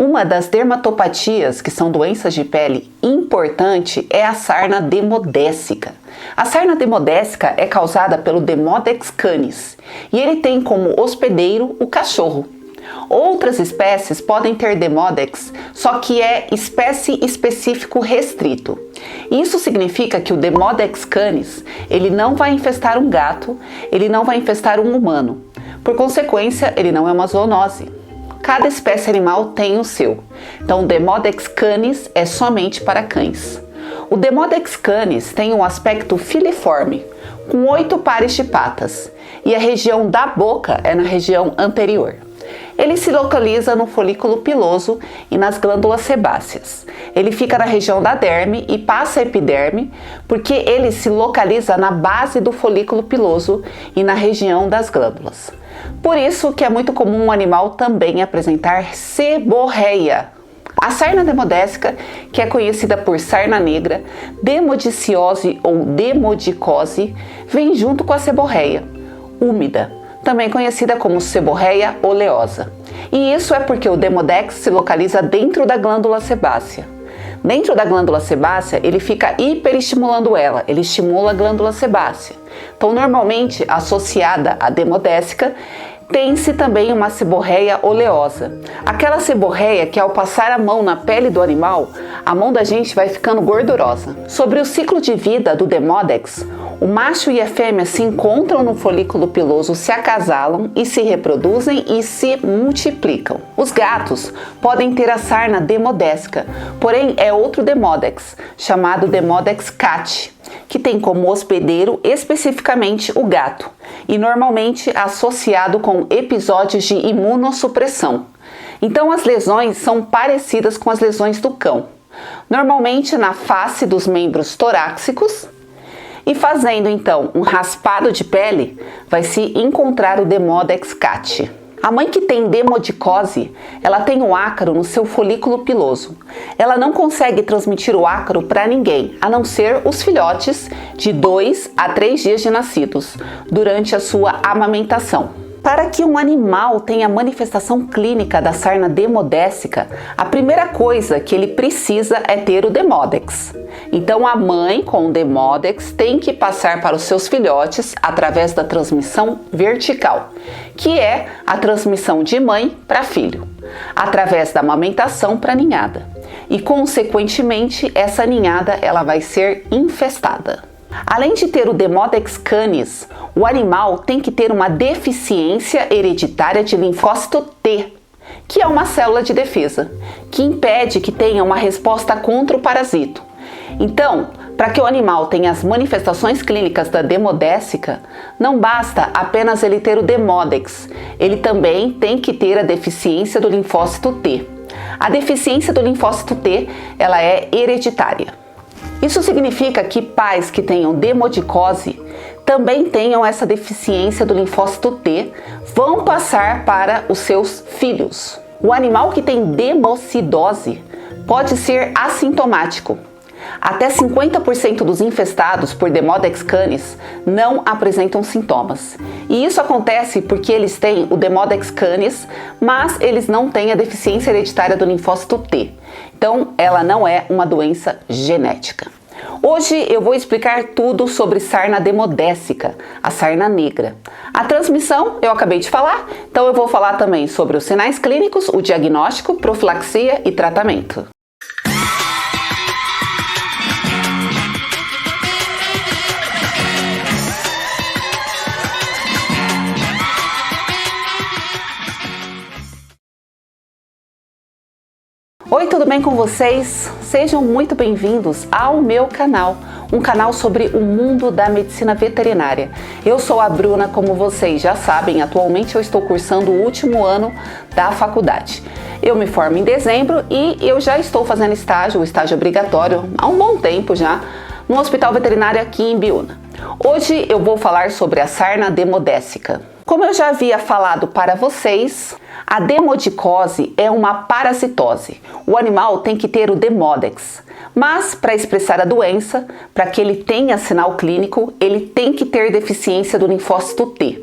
Uma das dermatopatias, que são doenças de pele importante, é a sarna demodécica. A sarna demodécica é causada pelo Demodex canis e ele tem como hospedeiro o cachorro. Outras espécies podem ter Demodex, só que é espécie específico restrito. Isso significa que o Demodex canis, ele não vai infestar um gato, ele não vai infestar um humano. Por consequência, ele não é uma zoonose. Cada espécie animal tem o seu. Então, o Demodex canis é somente para cães. O Demodex canis tem um aspecto filiforme, com 8 pares de patas, e a região da boca é na região anterior. Ele se localiza no folículo piloso e nas glândulas sebáceas. Ele fica na região da derme e passa a epiderme, porque ele se localiza na base do folículo piloso e na região das glândulas. Por isso que é muito comum um animal também apresentar seborreia. A sarna demodécica, que é conhecida por sarna negra, demodiciose ou demodicose, vem junto com a seborreia úmida, também conhecida como seborreia oleosa. E isso é porque o Demodex se localiza dentro da glândula sebácea. Dentro da glândula sebácea, ele fica hiperestimulando ela, ele estimula a glândula sebácea. Então, normalmente associada à demodécica, tem-se também uma seborreia oleosa. Aquela seborreia que ao passar a mão na pele do animal, a mão da gente vai ficando gordurosa. Sobre o ciclo de vida do Demodex, o macho e a fêmea se encontram no folículo piloso, se acasalam e se reproduzem e se multiplicam. Os gatos podem ter a sarna demodécica, porém é outro Demodex, chamado Demodex cat, que tem como hospedeiro especificamente o gato e normalmente associado com episódios de imunossupressão. Então as lesões são parecidas com as lesões do cão, normalmente na face dos membros torácicos, e fazendo então um raspado de pele, vai se encontrar o Demodex cat. A mãe que tem demodicose, ela tem o ácaro no seu folículo piloso. Ela não consegue transmitir o ácaro para ninguém, a não ser os filhotes de 2 a 3 dias de nascidos, durante a sua amamentação. Para que um animal tenha manifestação clínica da sarna demodécica, a primeira coisa que ele precisa é ter o Demodex. Então a mãe com o Demodex tem que passar para os seus filhotes através da transmissão vertical, que é a transmissão de mãe para filho, através da amamentação para ninhada. E consequentemente essa ninhada ela vai ser infestada. Além de ter o Demodex canis, o animal tem que ter uma deficiência hereditária de linfócito T, que é uma célula de defesa, que impede que tenha uma resposta contra o parasito. Então, para que o animal tenha as manifestações clínicas da demodécica, não basta apenas ele ter o Demodex, ele também tem que ter a deficiência do linfócito T. A deficiência do linfócito T, ela é hereditária. Isso significa que pais que tenham demodicose também tenham essa deficiência do linfócito T, vão passar para os seus filhos. O animal que tem democidose pode ser assintomático. Até 50% dos infestados por Demodex canis não apresentam sintomas. E isso acontece porque eles têm o Demodex canis, mas eles não têm a deficiência hereditária do linfócito T. Então, ela não é uma doença genética. Hoje eu vou explicar tudo sobre sarna demodécica, a sarna negra. A transmissão eu acabei de falar, então eu vou falar também sobre os sinais clínicos, o diagnóstico, profilaxia e tratamento. Oi, tudo bem com vocês? Sejam muito bem-vindos ao meu canal, um canal sobre o mundo da medicina veterinária. Eu sou a Bruna, como vocês já sabem, atualmente eu estou cursando o último ano da faculdade. Eu me formo em dezembro e eu já estou fazendo estágio, o estágio obrigatório, há um bom tempo já, no Hospital Veterinário aqui em Biúna. Hoje eu vou falar sobre a sarna demodécica. Como eu já havia falado para vocês, a demodicose é uma parasitose. O animal tem que ter o Demodex, mas para expressar a doença, para que ele tenha sinal clínico, ele tem que ter deficiência do linfócito T.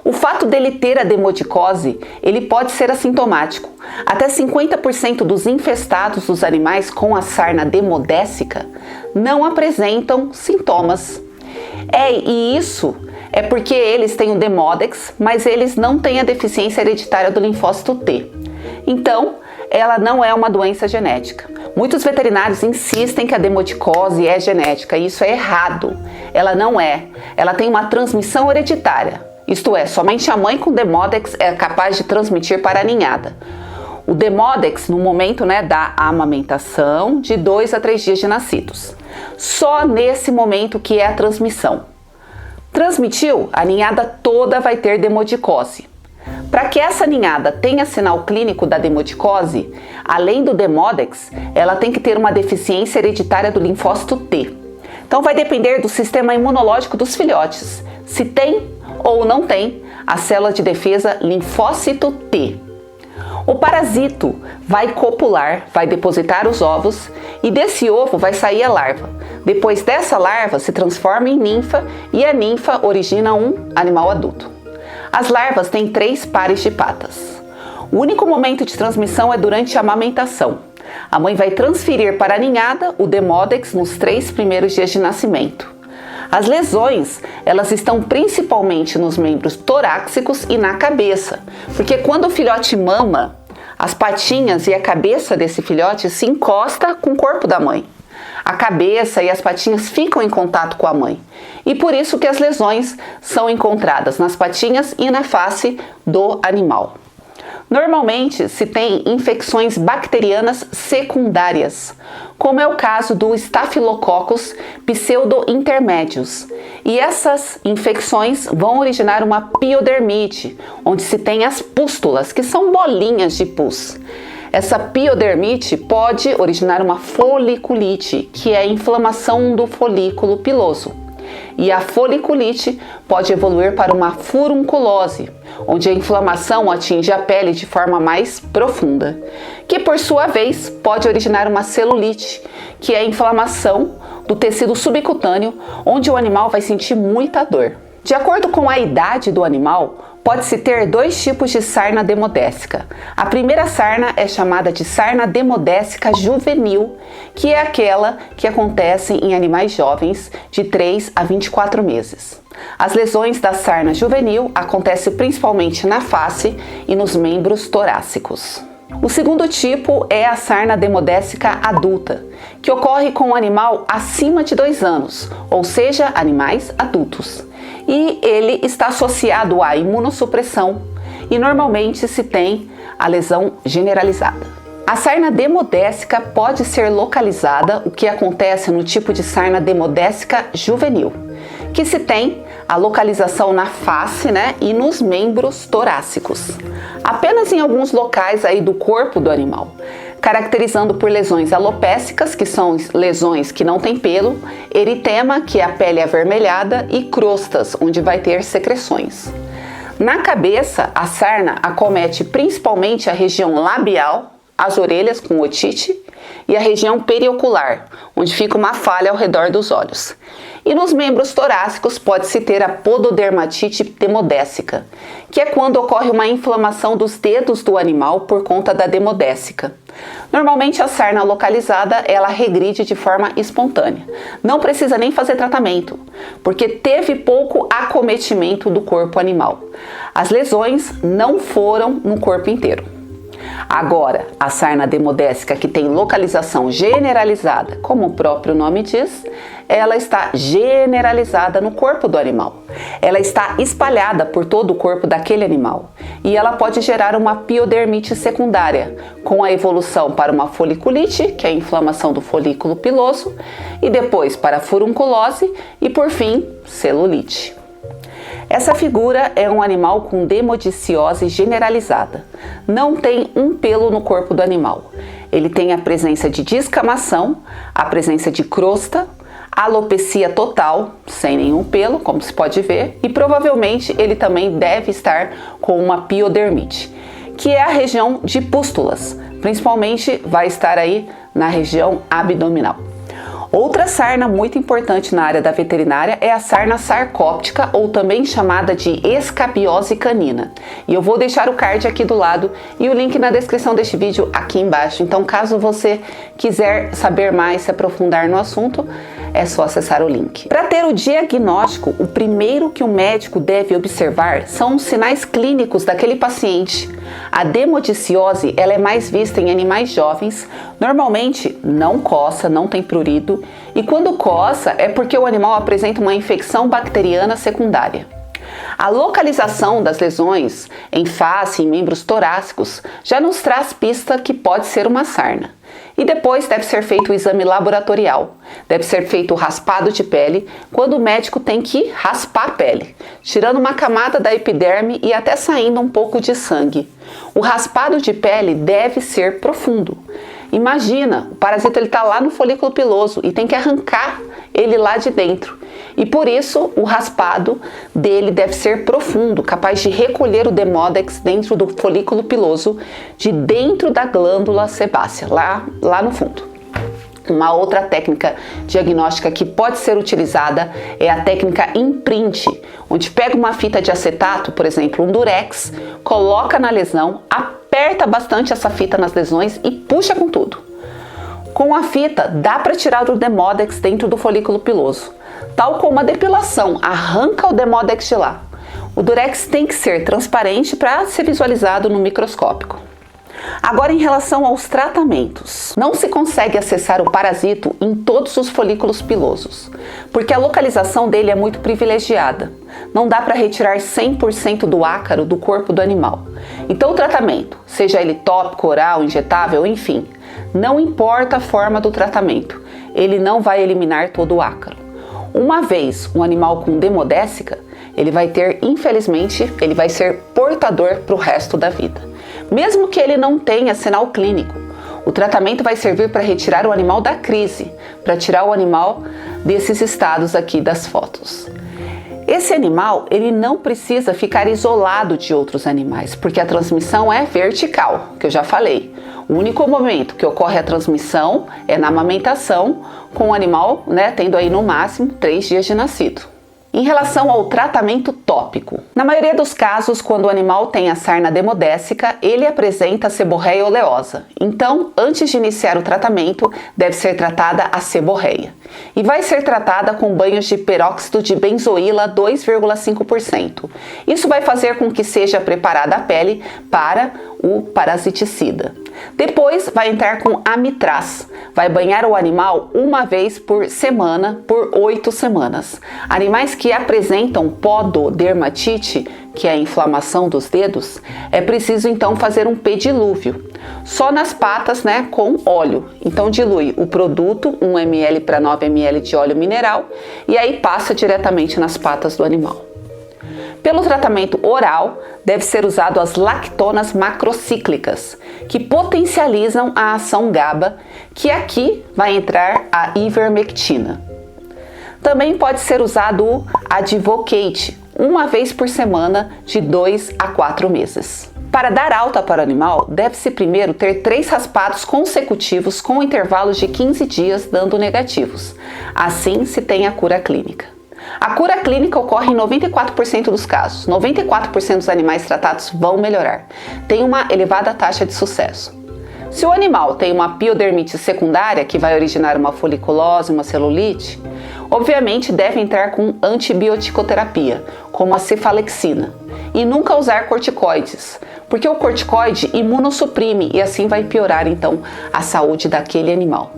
O fato dele ter a demodicose, ele pode ser assintomático. Até 50% dos infestados dos animais com a sarna demodécica não apresentam sintomas. E isso é porque eles têm o Demodex, mas eles não têm a deficiência hereditária do linfócito T. Então, ela não é uma doença genética. Muitos veterinários insistem que a demodicose é genética, e isso é errado. Ela não é. Ela tem uma transmissão hereditária. Isto é, somente a mãe com Demodex é capaz de transmitir para a ninhada. O Demodex no momento da amamentação, de 2 a 3 dias de nascidos. Só nesse momento que é a transmissão. Transmitiu, a ninhada toda vai ter demodicose. Para que essa ninhada tenha sinal clínico da demodicose, além do Demodex, ela tem que ter uma deficiência hereditária do linfócito T. Então vai depender do sistema imunológico dos filhotes, se tem ou não tem a célula de defesa linfócito T. O parasito vai copular, vai depositar os ovos e desse ovo vai sair a larva. Depois dessa larva se transforma em ninfa e a ninfa origina um animal adulto. As larvas têm 3 pares de patas. O único momento de transmissão é durante a amamentação. A mãe vai transferir para a ninhada o Demodex nos 3 primeiros dias de nascimento. As lesões, elas estão principalmente nos membros torácicos e na cabeça, porque quando o filhote mama, as patinhas e a cabeça desse filhote se encosta com o corpo da mãe. A cabeça e as patinhas ficam em contato com a mãe, e por isso que as lesões são encontradas nas patinhas e na face do animal. Normalmente se tem infecções bacterianas secundárias, como é o caso do Staphylococcus pseudointermedius, e essas infecções vão originar uma piodermite, onde se tem as pústulas, que são bolinhas de pus. Essa piodermite pode originar uma foliculite, que é a inflamação do folículo piloso. E a foliculite pode evoluir para uma furunculose, onde a inflamação atinge a pele de forma mais profunda, que por sua vez pode originar uma celulite, que é a inflamação do tecido subcutâneo, onde o animal vai sentir muita dor. De acordo com a idade do animal, pode-se ter 2 tipos de sarna demodécica. A primeira sarna é chamada de sarna demodécica juvenil, que é aquela que acontece em animais jovens de 3 a 24 meses. As lesões da sarna juvenil acontecem principalmente na face e nos membros torácicos. O segundo tipo é a sarna demodécica adulta, que ocorre com um animal acima de 2 anos, ou seja, animais adultos. E ele está associado à imunossupressão e normalmente se tem a lesão generalizada. A sarna demodécica pode ser localizada, o que acontece no tipo de sarna demodécica juvenil, que se tem a localização na face, e nos membros torácicos, apenas em alguns locais do corpo do animal, caracterizando por lesões alopécicas, que são lesões que não têm pelo, eritema, que é a pele avermelhada, e crostas, onde vai ter secreções. Na cabeça, a sarna acomete principalmente a região labial, as orelhas com otite, e a região periocular, onde fica uma falha ao redor dos olhos. E nos membros torácicos pode-se ter a pododermatite demodécica, que é quando ocorre uma inflamação dos dedos do animal por conta da demodécica. Normalmente a sarna localizada, ela regride de forma espontânea. Não precisa nem fazer tratamento, porque teve pouco acometimento do corpo animal. As lesões não foram no corpo inteiro. Agora, a sarna demodécica que tem localização generalizada, como o próprio nome diz, ela está generalizada no corpo do animal. Ela está espalhada por todo o corpo daquele animal e ela pode gerar uma piodermite secundária, com a evolução para uma foliculite, que é a inflamação do folículo piloso, e depois para a furunculose e, por fim, celulite. Essa figura é um animal com demodiciose generalizada. Não tem um pelo no corpo do animal. Ele tem a presença de descamação, a presença de crosta, alopecia total, sem nenhum pelo, como se pode ver, e provavelmente ele também deve estar com uma piodermite, que é a região de pústulas, principalmente vai estar aí na região abdominal. Outra sarna muito importante na área da veterinária é a sarna sarcóptica, ou também chamada de escabiose canina. E eu vou deixar o card aqui do lado e o link na descrição deste vídeo aqui embaixo. Então, caso você quiser saber mais, se aprofundar no assunto, é só acessar o link. Para ter o diagnóstico, o primeiro que o médico deve observar são os sinais clínicos daquele paciente. A demodiciose, ela é mais vista em animais jovens, normalmente não coça, não tem prurido, e quando coça é porque o animal apresenta uma infecção bacteriana secundária. A localização das lesões em face e membros torácicos já nos traz pista que pode ser uma sarna. E depois deve ser feito o exame laboratorial. Deve ser feito o raspado de pele, quando o médico tem que raspar a pele, tirando uma camada da epiderme e até saindo um pouco de sangue. O raspado de pele deve ser profundo. Imagina, o parasita está lá no folículo piloso e tem que arrancar ele lá de dentro. E por isso o raspado dele deve ser profundo, capaz de recolher o Demodex dentro do folículo piloso, de dentro da glândula sebácea, lá no fundo. Uma outra técnica diagnóstica que pode ser utilizada é a técnica imprint, onde pega uma fita de acetato, por exemplo, um durex, coloca na lesão, aperta bastante essa fita nas lesões e puxa com tudo. Com a fita, dá para tirar o Demodex dentro do folículo piloso. Tal como a depilação, arranca o Demodex de lá. O durex tem que ser transparente para ser visualizado no microscópio. Agora, em relação aos tratamentos, não se consegue acessar o parasito em todos os folículos pilosos, porque a localização dele é muito privilegiada. Não dá para retirar 100% do ácaro do corpo do animal. Então o tratamento, seja ele tópico, oral, injetável, enfim, não importa a forma do tratamento, ele não vai eliminar todo o ácaro. Uma vez um animal com demodécica, ele vai ter, infelizmente, ele vai ser portador para o resto da vida. Mesmo que ele não tenha sinal clínico, o tratamento vai servir para retirar o animal da crise, para tirar o animal desses estados aqui das fotos. Esse animal, ele não precisa ficar isolado de outros animais, porque a transmissão é vertical, que eu já falei. O único momento que ocorre a transmissão é na amamentação, com o animal, tendo aí no máximo 3 dias de nascido. Em relação ao tratamento tópico, na maioria dos casos, quando o animal tem a sarna demodécica, ele apresenta seborreia oleosa. Então, antes de iniciar o tratamento, deve ser tratada a seborreia. E vai ser tratada com banhos de peróxido de benzoíla 2,5%. Isso vai fazer com que seja preparada a pele para o parasiticida. Depois vai entrar com amitraz. Vai banhar o animal uma vez por semana por 8 semanas. Animais que apresentam pododermatite, que é a inflamação dos dedos, é preciso então fazer um pedilúvio. Só nas patas, com óleo. Então dilui o produto, 1 ml para 9 ml de óleo mineral, e aí passa diretamente nas patas do animal. Pelo tratamento oral, deve ser usado as lactonas macrocíclicas, que potencializam a ação GABA, que aqui vai entrar a ivermectina. Também pode ser usado o Advocate, uma vez por semana, de 2 a 4 meses. Para dar alta para o animal, deve-se primeiro ter 3 raspados consecutivos com intervalos de 15 dias dando negativos. Assim se tem a cura clínica. A cura clínica ocorre em 94% dos casos. 94% dos animais tratados vão melhorar. Tem uma elevada taxa de sucesso. Se o animal tem uma piodermite secundária, que vai originar uma foliculose, uma celulite, obviamente deve entrar com antibioticoterapia, como a cefalexina, e nunca usar corticoides, porque o corticoide imunossuprime e assim vai piorar então a saúde daquele animal.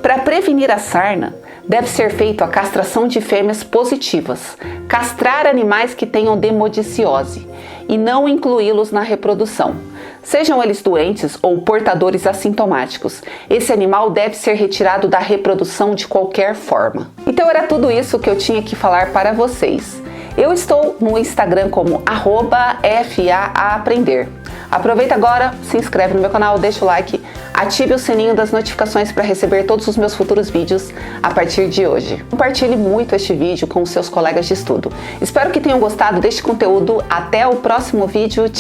Para prevenir a sarna, deve ser feita a castração de fêmeas positivas, castrar animais que tenham demodiciose e não incluí-los na reprodução. Sejam eles doentes ou portadores assintomáticos, esse animal deve ser retirado da reprodução de qualquer forma. Então era tudo isso que eu tinha que falar para vocês. Eu estou no Instagram como @FAAprender. Aproveita agora, se inscreve no meu canal, deixa o like, ative o sininho das notificações para receber todos os meus futuros vídeos a partir de hoje. Compartilhe muito este vídeo com os seus colegas de estudo. Espero que tenham gostado deste conteúdo. Até o próximo vídeo.